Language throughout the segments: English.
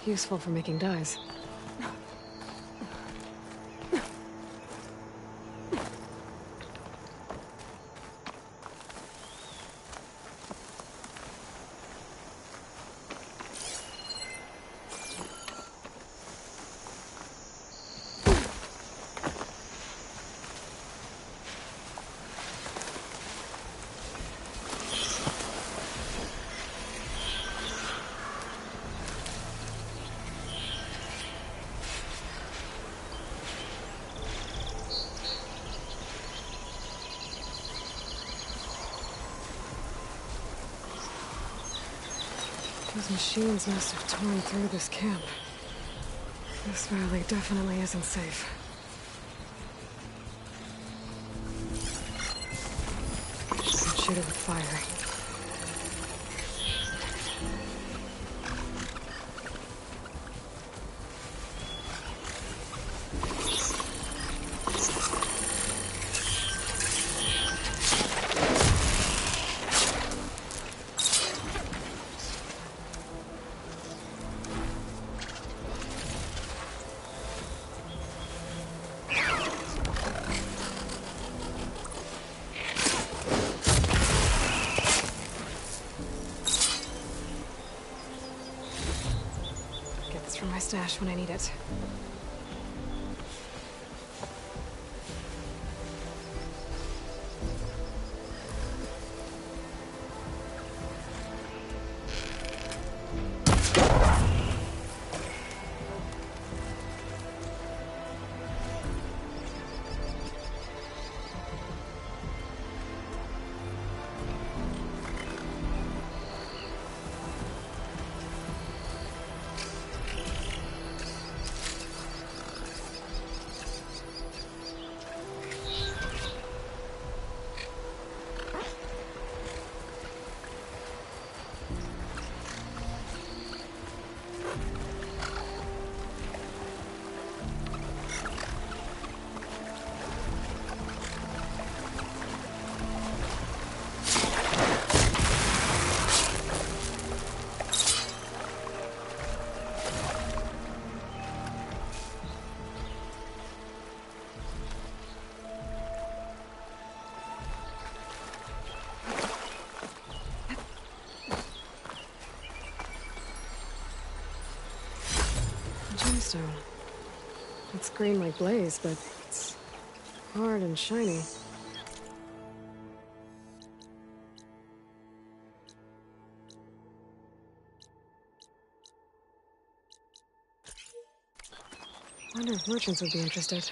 Useful for making dyes. Those machines must have torn through this camp. This valley definitely isn't safe. Should shoot it with fire. From my stash when I need it. Gemstone. It's green like blaze, but it's hard and shiny. Wonder if merchants would be interested.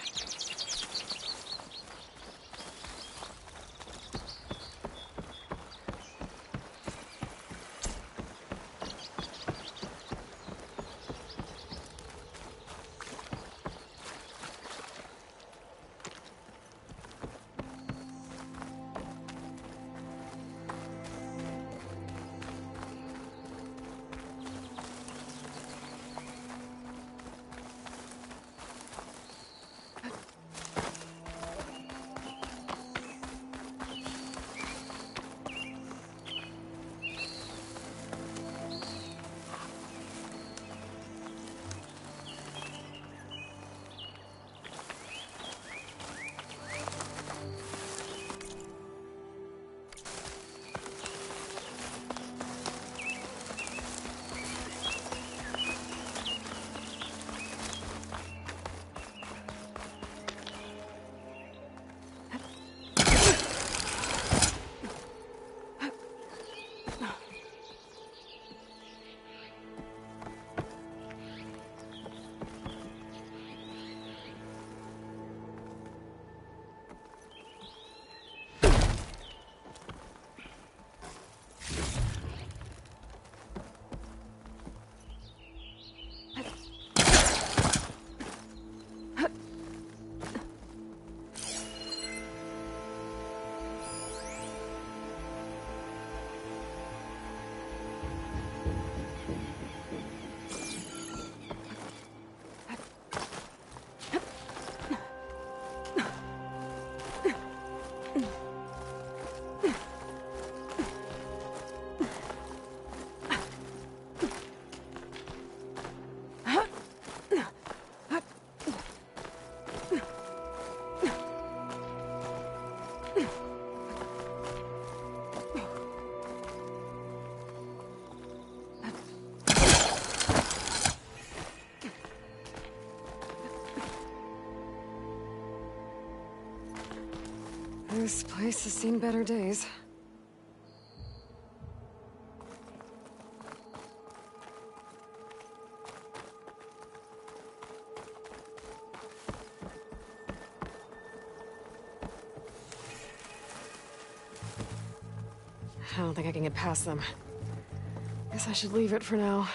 This place has seen better days. I don't think I can get past them. Guess I should leave it for now.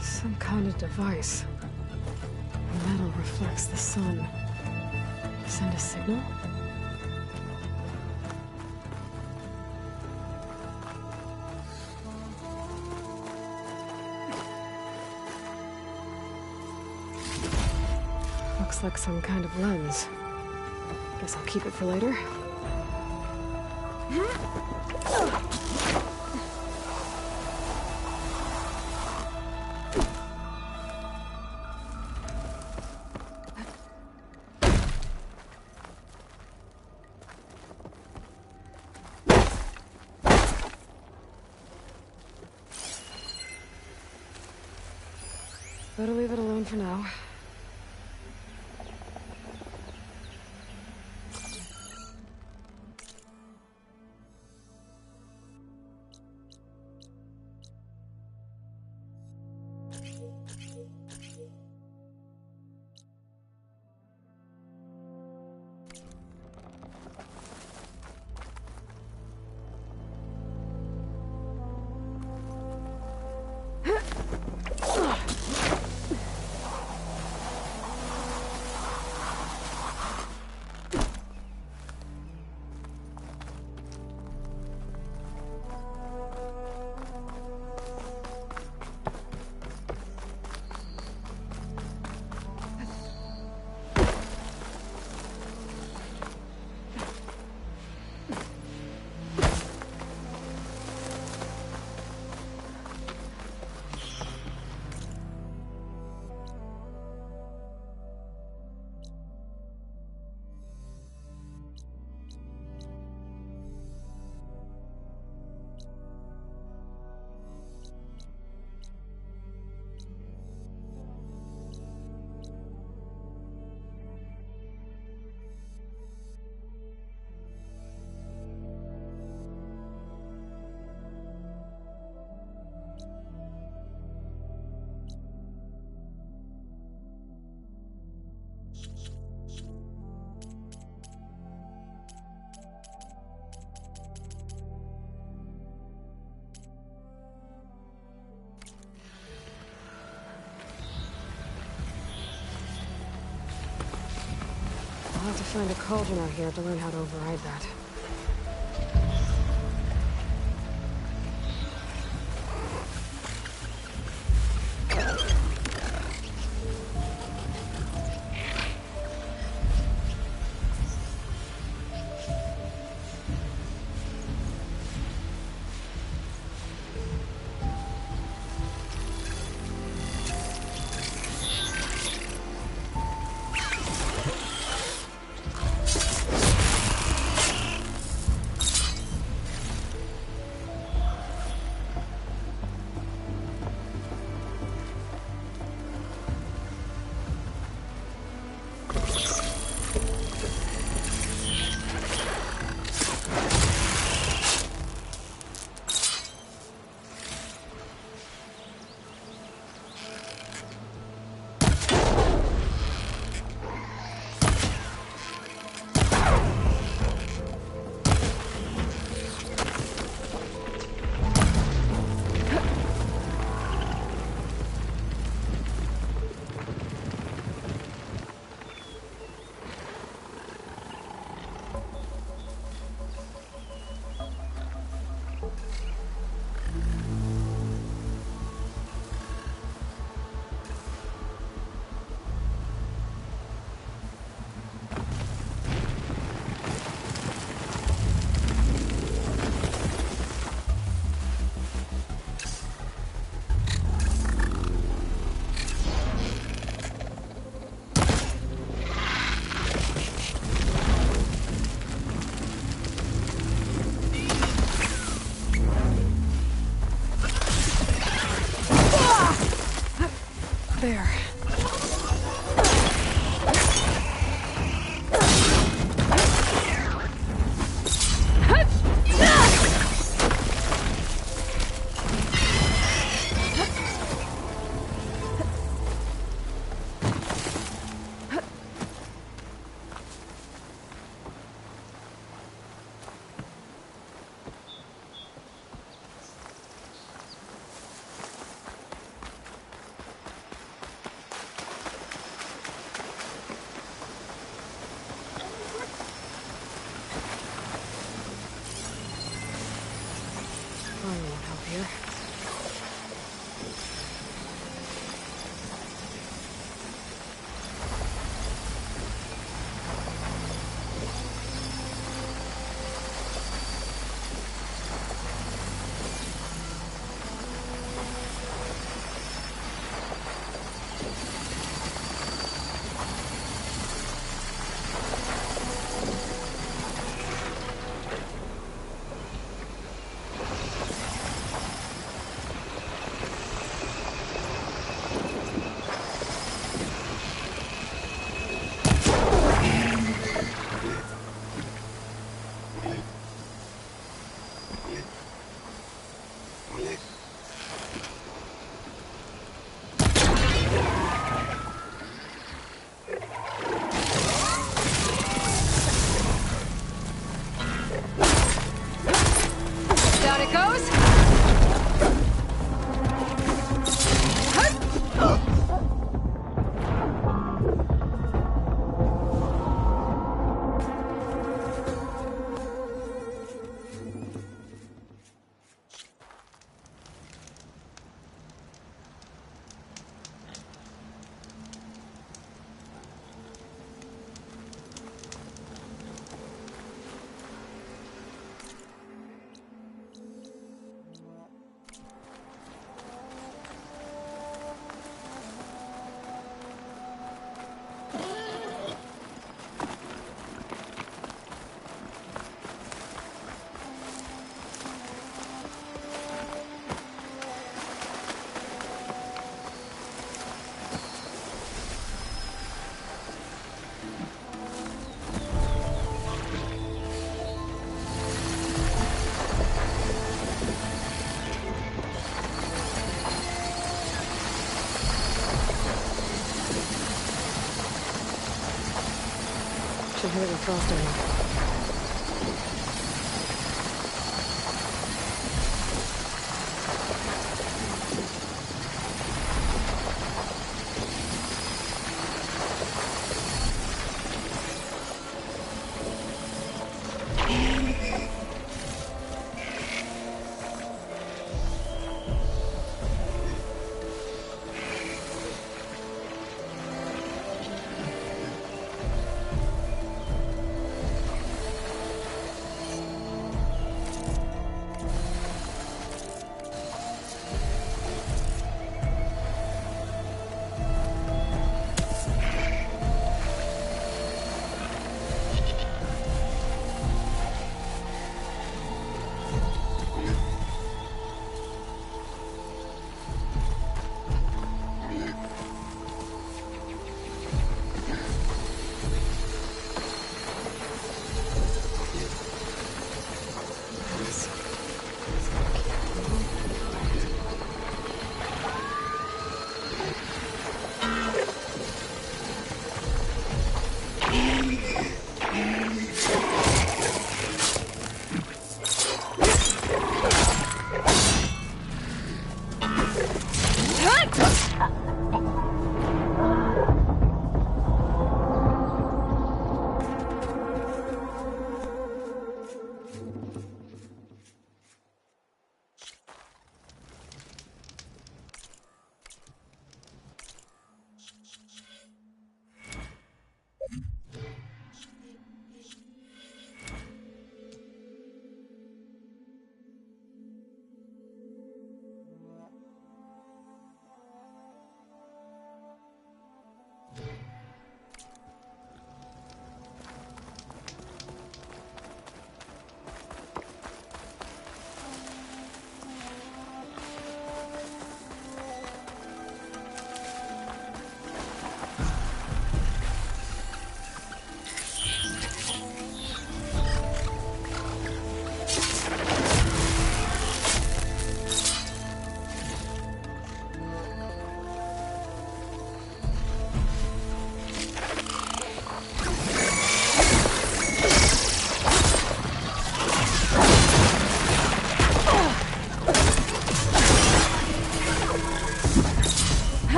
Some kind of device. The metal reflects the sun. Send a signal? Looks like some kind of lens. Guess I'll keep it for later. Better leave it alone for now. I'll have to find a cauldron out here to learn how to override that. there. Probably won't help here. Down it goes! Should hit it with frost armor.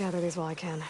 gather these while I can.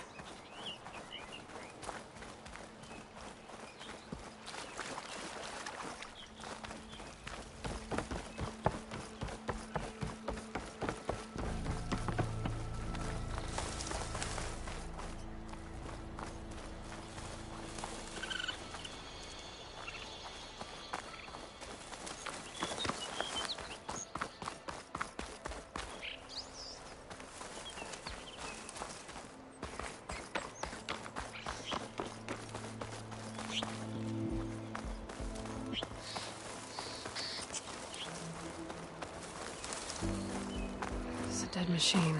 Dead machine.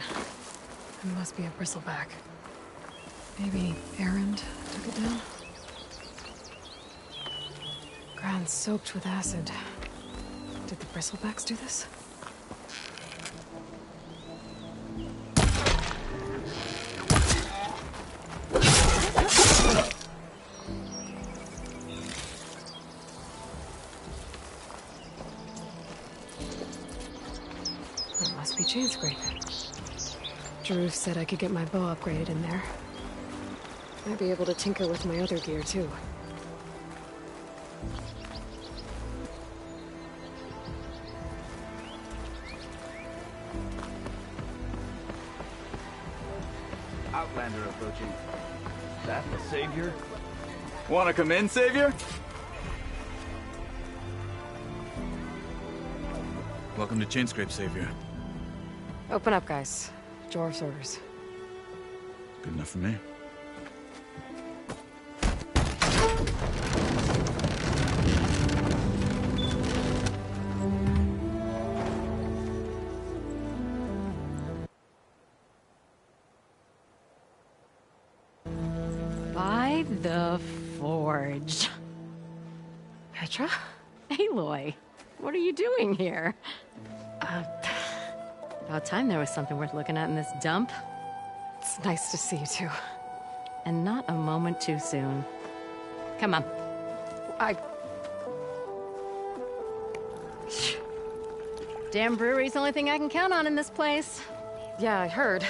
It must be a bristleback. Maybe Errand took it down? Ground soaked with acid. Did the bristlebacks do this? Must be chain scrape. Drew said I could get my bow upgraded in there. Might be able to tinker with my other gear, too. Outlander approaching. That the Savior? Wanna come in, Savior? Welcome to Chainscrape, Savior. Open up, guys. Dwarf's orders. Good enough for me. By the Forge. Petra? Aloy, what are you doing here? About time there was something worth looking at in this dump. It's nice to see you, too. And not a moment too soon. Come on. Damn brewery's the only thing I can count on in this place. Yeah, I heard.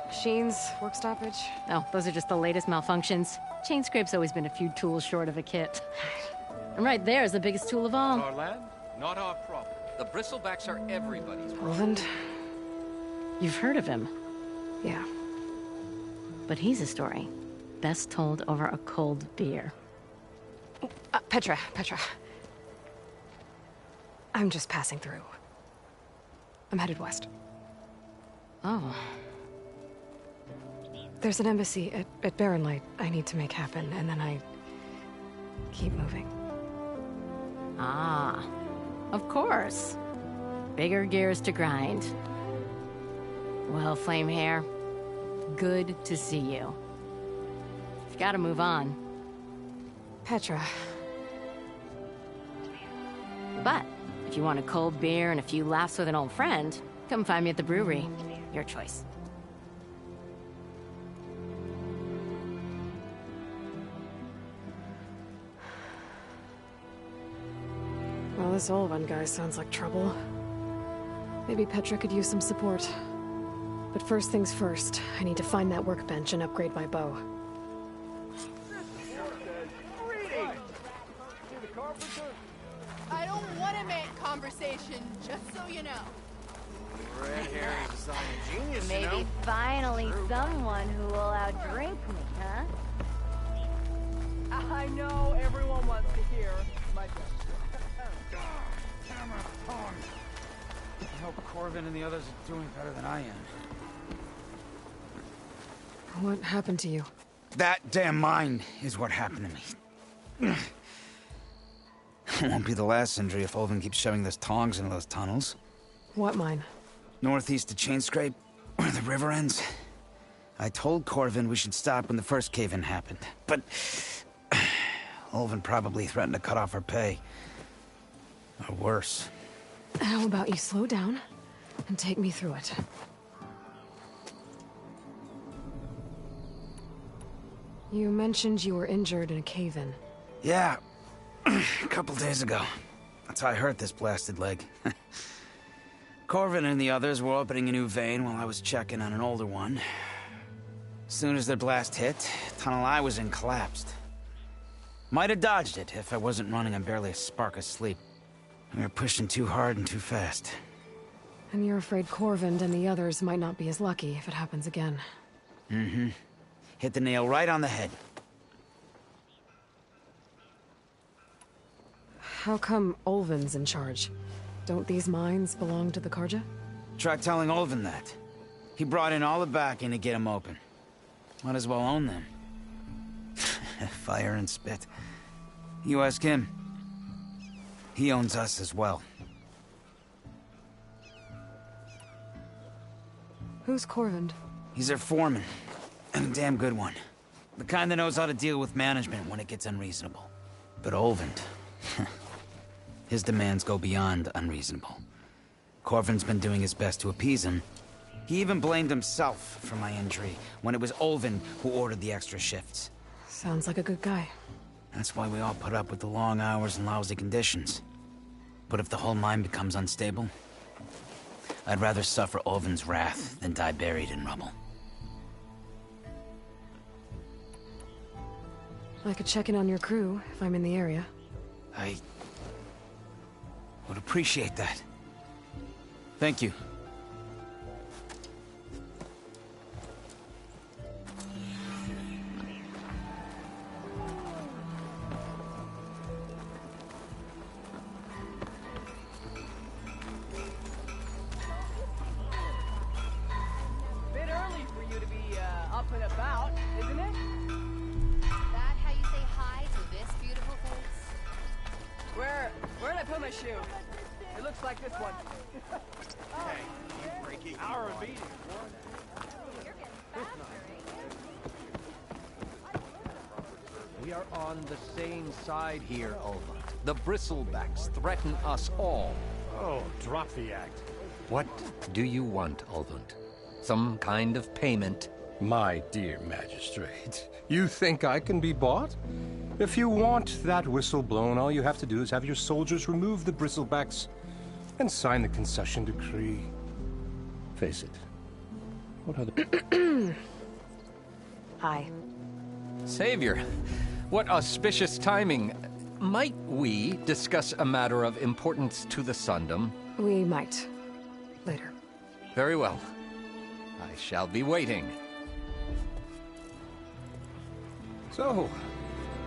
Machines, work stoppage. Oh, those are just the latest malfunctions. Chainscrape's always been a few tools short of a kit. And right there is the biggest tool of all. Our land, not our problem. The bristlebacks are everybody's problem. Roland? You've heard of him, Yeah. but he's a story best told over a cold beer. Petra. I'm just passing through. I'm headed west. Oh, There's an embassy at Barren Light I need to make happen, and then I keep moving. ah, of course. Bigger gears to grind. Well, Flamehair, good to see you. You've got to move on. Petra. But if you want a cold beer and a few laughs with an old friend, come find me at the brewery. Your choice. Well, this Olvan guy sounds like trouble. Maybe Petra could use some support. But first things first, I need to find that workbench and upgrade my bow. I don't want to make conversation, just so you know. Red Harry's a silent genius, Maybe you know? finally someone who will outdrink me, huh? I know everyone wants to hear my joke. Camera on. I hope Corvin and the others are doing better than I am. What happened to you? That damn mine is what happened to me. It won't be the last injury if Olvin keeps shoving those tongs into those tunnels. What mine? Northeast of Chainscrape, where the river ends. I told Corvin we should stop when the first cave-in happened, but Olvin probably threatened to cut off our pay. Or worse. How about you slow down and take me through it? You mentioned you were injured in a cave-in. Yeah, a couple days ago. That's how I hurt this blasted leg. Corvin and the others were opening a new vein while I was checking on an older one. Soon as the blast hit, tunnel I was in collapsed. Might have dodged it if I wasn't running on barely a spark of sleep. We were pushing too hard and too fast. And you're afraid Corvind and the others might not be as lucky if it happens again. Mm-hmm. Hit the nail right on the head. How come Ulvin's in charge? Don't these mines belong to the Karja? Try telling Ulvin that. He brought in all the backing to get them open. Might as well own them. Fire and spit. You ask him. He owns us as well. Who's Corvind? He's their foreman. And a damn good one. The kind that knows how to deal with management when it gets unreasonable. But Ulvin... his demands go beyond unreasonable. Corvin's been doing his best to appease him. He even blamed himself for my injury, when it was Ulvin who ordered the extra shifts. Sounds like a good guy. That's why we all put up with the long hours and lousy conditions. But if the whole mine becomes unstable, I'd rather suffer Ulvin's wrath than die buried in rubble. I could check in on your crew if I'm in the area. I would appreciate that. Thank you. Bit early for you to be up and about, isn't it? That how you say hi to this beautiful face? Where did I put my shoe? It looks like this one. We are on the same side here, Ulva. The bristlebacks threaten us all. Oh, drop the act. What do you want, Ulvund? Some kind of payment? My dear magistrate, you think I can be bought? If you want that whistle blown, all you have to do is have your soldiers remove the bristlebacks and sign the concession decree. Face it. What are the... Hi. Savior, what auspicious timing. Might we discuss a matter of importance to the Sundom? We might. Later. Very well. I shall be waiting. So,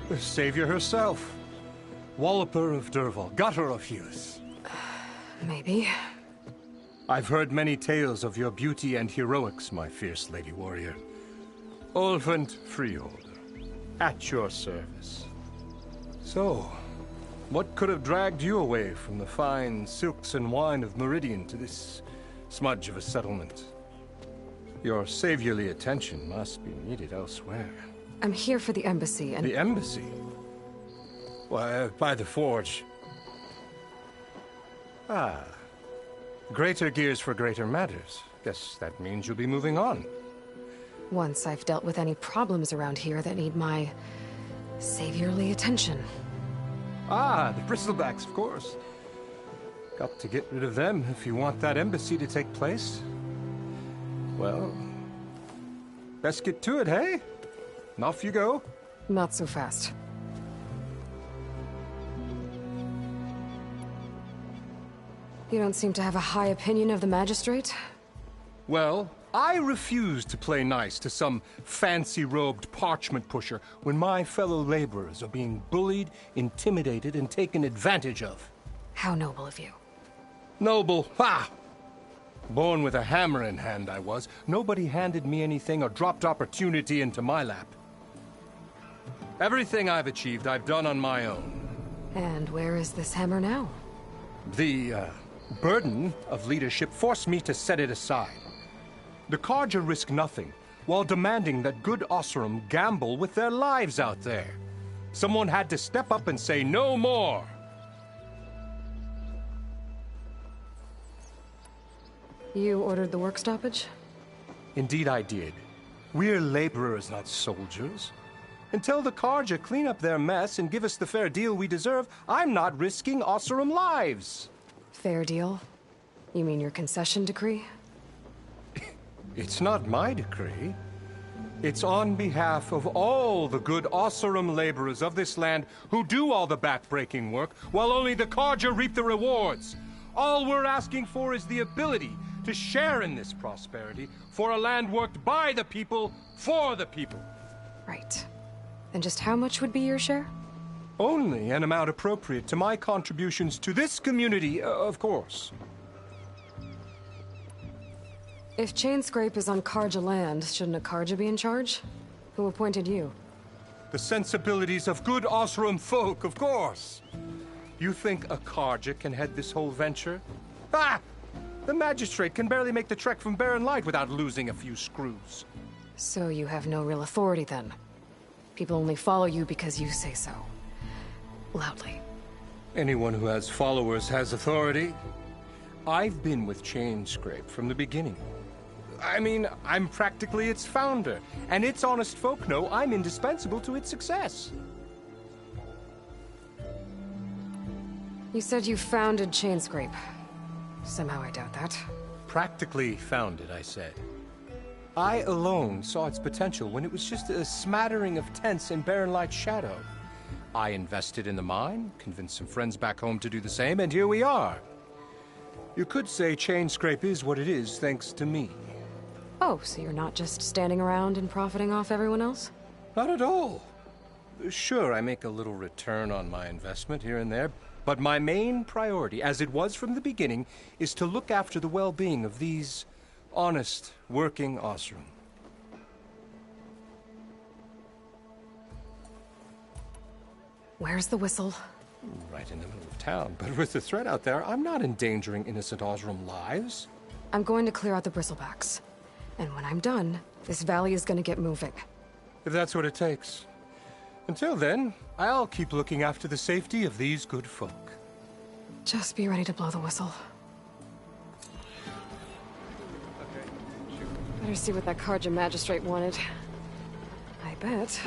the savior herself. Walloper of Derval, gutter of Hughes. Maybe. I've heard many tales of your beauty and heroics, my fierce lady warrior. Ulvund Freeholder, at your service. So, what could have dragged you away from the fine silks and wine of Meridian to this smudge of a settlement? Your saviorly attention must be needed elsewhere. I'm here for the embassy and... The embassy? Why, by the forge. Ah. Greater gears for greater matters. Guess that means you'll be moving on. Once I've dealt with any problems around here that need my... saviorly attention. Ah, the bristlebacks, of course. Got to get rid of them if you want that embassy to take place. Well, best get to it, hey? And off you go. Not so fast. You don't seem to have a high opinion of the magistrate? Well, I refuse to play nice to some fancy-robed parchment pusher when my fellow laborers are being bullied, intimidated, and taken advantage of. How noble of you. Noble, ha! Born with a hammer in hand, I was. Nobody handed me anything or dropped opportunity into my lap. Everything I've achieved, I've done on my own. And where is this hammer now? The, burden of leadership forced me to set it aside. The Karja risk nothing, while demanding that good Oseram gamble with their lives out there. Someone had to step up and say no more. You ordered the work stoppage? Indeed I did. We're laborers, not soldiers. Until the Karja clean up their mess and give us the fair deal we deserve, I'm not risking Oseram lives. Fair deal? You mean your concession decree? It's not my decree. It's on behalf of all the good Osserum laborers of this land who do all the back-breaking work, while only the Carja reap the rewards. All we're asking for is the ability to share in this prosperity for a land worked by the people, for the people. Right. And just how much would be your share? Only an amount appropriate to my contributions to this community, of course. If Chainscrape is on Carja land, shouldn't a Carja be in charge? Who appointed you? The sensibilities of good Osserum folk, of course. You think a Carja can head this whole venture? Ah! The magistrate can barely make the trek from Barren Light without losing a few screws. So you have no real authority then? People only follow you because you say so. Loudly. Anyone who has followers has authority. I've been with Chainscrape from the beginning. I mean, I'm practically its founder, and its honest folk know I'm indispensable to its success. You said you founded Chainscrape. Somehow I doubt that. Practically founded, I said. I alone saw its potential when it was just a smattering of tents in Barren Light's shadow. I invested in the mine, convinced some friends back home to do the same, and here we are. You could say Chainscrape is what it is thanks to me. Oh, so you're not just standing around and profiting off everyone else? Not at all. Sure, I make a little return on my investment here and there, but my main priority, as it was from the beginning, is to look after the well-being of these honest, working Osserum. Where's the whistle? Right in the middle of town, but with the threat out there, I'm not endangering innocent Osserum lives. I'm going to clear out the bristlebacks. And when I'm done, this valley is going to get moving. If that's what it takes. Until then, I'll keep looking after the safety of these good folk. Just be ready to blow the whistle. Better see what that Carja magistrate wanted. I bet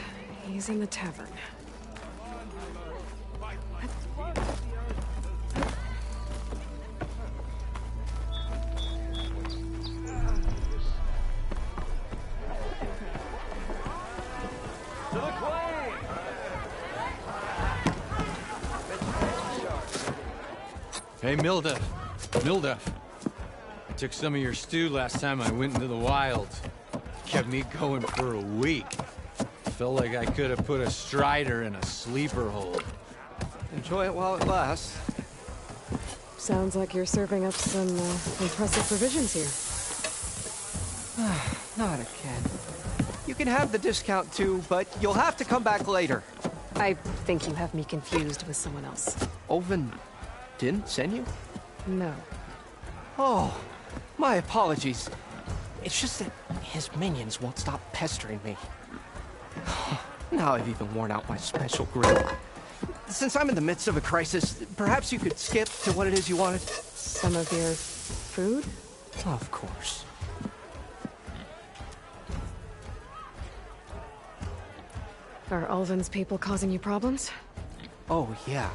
he's in the tavern. Hey, Mildef. Mildef. I took some of your stew last time I went into the wild. Kept me going for a week. Felt like I could have put a strider in a sleeper hold. Enjoy it while it lasts. Sounds like you're serving up some impressive provisions here. Not again. You can have the discount too, but you'll have to come back later. I think you have me confused with someone else. Oven didn't send you? No. Oh, my apologies. It's just that his minions won't stop pestering me. Now I've even worn out my special grill. Since I'm in the midst of a crisis, perhaps you could skip to what it is you wanted? Some of your food? Of course. Are Ulvin's people causing you problems? Oh, yeah.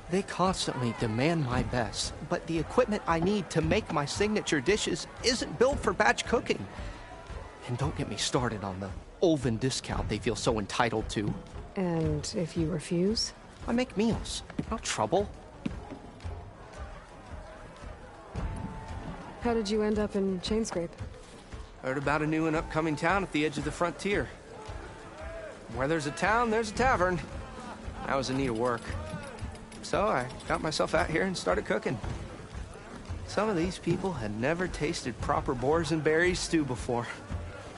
They constantly demand my best, but the equipment I need to make my signature dishes isn't built for batch cooking. And don't get me started on the Ulvin discount they feel so entitled to. And if you refuse? I make meals. No trouble. How did you end up in Chainscrape? Heard about a new and upcoming town at the edge of the frontier. Where there's a town, there's a tavern. I was in need of work. So I got myself out here and started cooking. Some of these people had never tasted proper boars and berries stew before.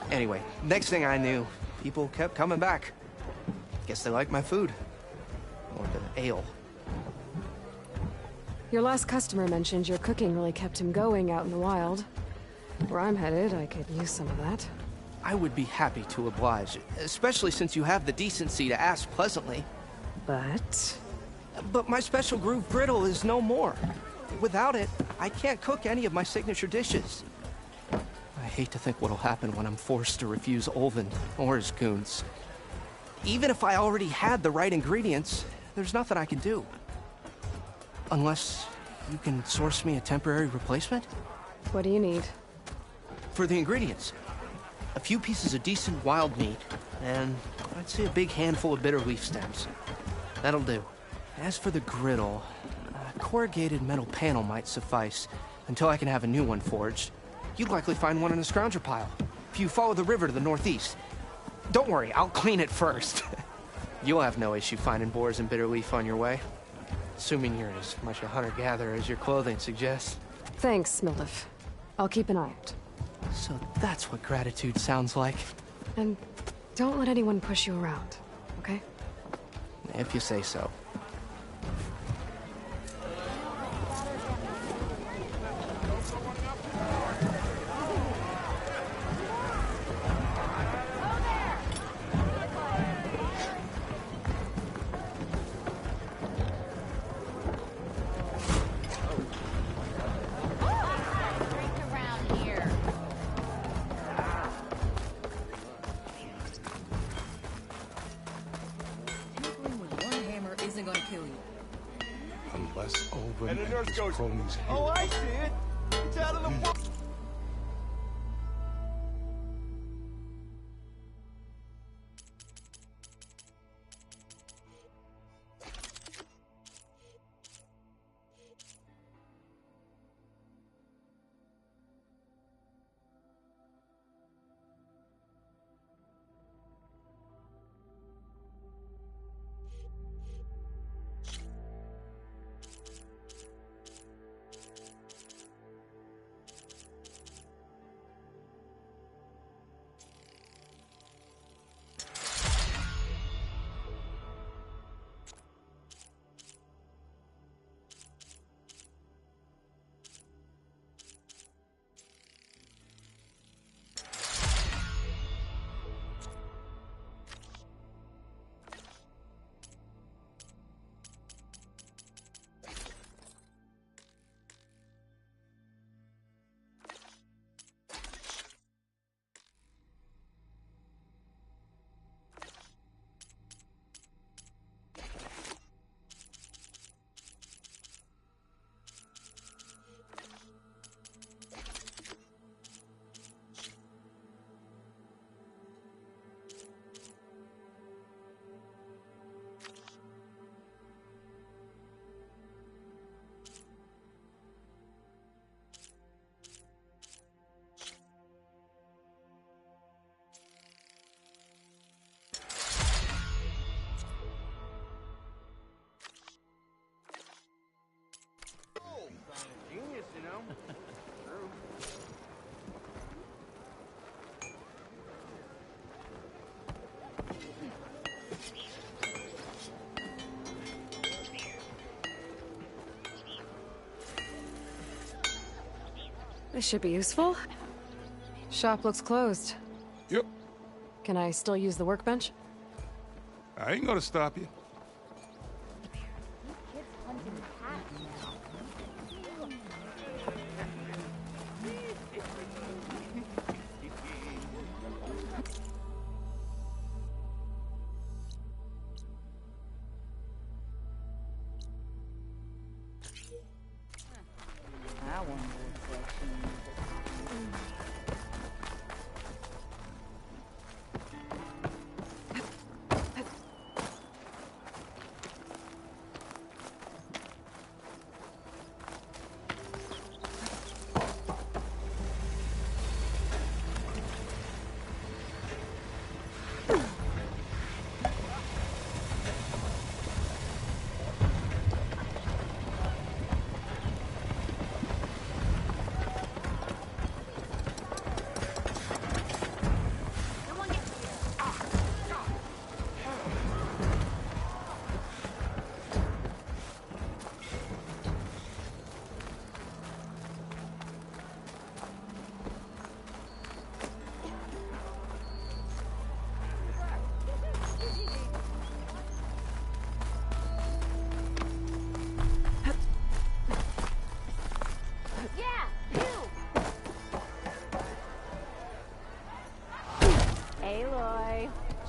Anyway, next thing I knew, people kept coming back. Guess they liked my food. Or the ale. Your last customer mentioned your cooking really kept him going out in the wild. Where I'm headed, I could use some of that. I would be happy to oblige, especially since you have the decency to ask pleasantly. But my special groove griddle is no more. Without it, I can't cook any of my signature dishes. I hate to think what'll happen when I'm forced to refuse Ulvin or his goons. Even if I already had the right ingredients, there's nothing I can do. Unless you can source me a temporary replacement? What do you need? For the ingredients. a few pieces of decent wild meat, and I'd say a big handful of bitter leaf stems. That'll do. As for the griddle, a corrugated metal panel might suffice until I can have a new one forged. You'd likely find one in a scrounger pile if you follow the river to the northeast. Don't worry, I'll clean it first. You'll have no issue finding boars and bitter leaf on your way. Assuming you're as much a hunter-gatherer as your clothing suggests. Thanks, Mildef. I'll keep an eye out. So that's what gratitude sounds like. And don't let anyone push you around, okay? If you say so. Unless Olvin and his goes, cronies hear "Oh, I see it. It's out of the water." Genius, you know? True. This should be useful. Shop looks closed. Yep. Can I still use the workbench? I ain't gonna stop you.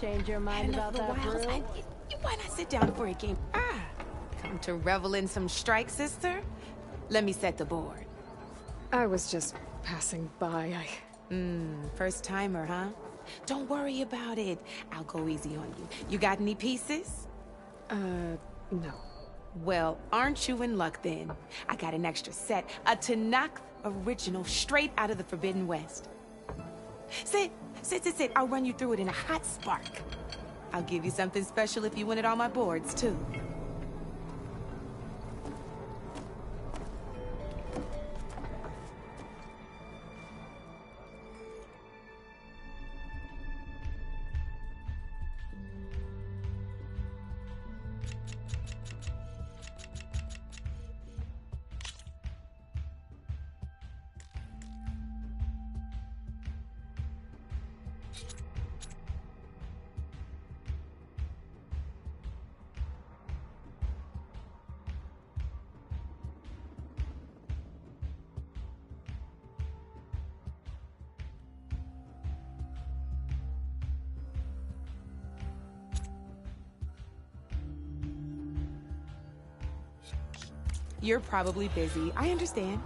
Change your mind about that brew? Why not sit down for a game? Come to revel in some strike, sister? Let me set the board. I was just passing by. First timer, huh? Don't worry about it. I'll go easy on you. You got any pieces? No. Well, aren't you in luck then? I got an extra set, a Tanakh original, straight out of the Forbidden West. Sit. I'll run you through it in a hot spark. I'll give you something special if you win it on my boards, too. You're probably busy. I understand.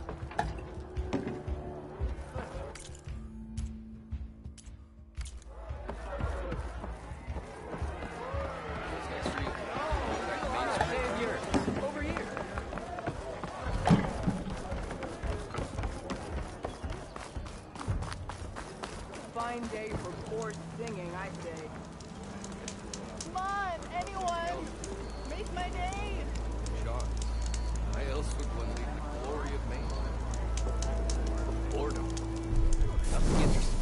Fine day for poor singing, I say. Come on, anyone! Make my day! Sean, why else would one leave the glory of Maine? Boredom. Nothing interesting.